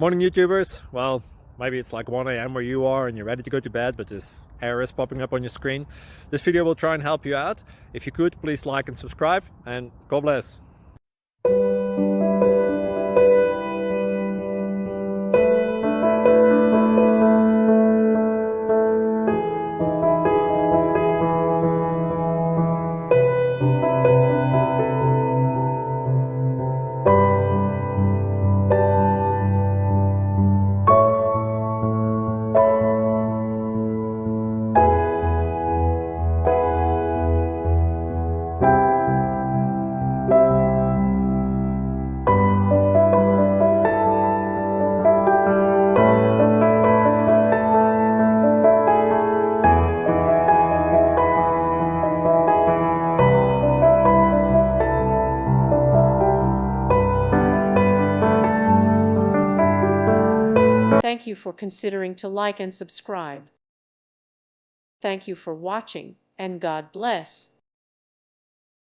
Morning YouTubers. Well, maybe it's like 1 a.m. where you are and you're ready to go to bed, but this error is popping up on your screen. This video will try and help you out. If you could, please like and subscribe, and God bless. Thank you for considering to like and subscribe. Thank you for watching, and God bless.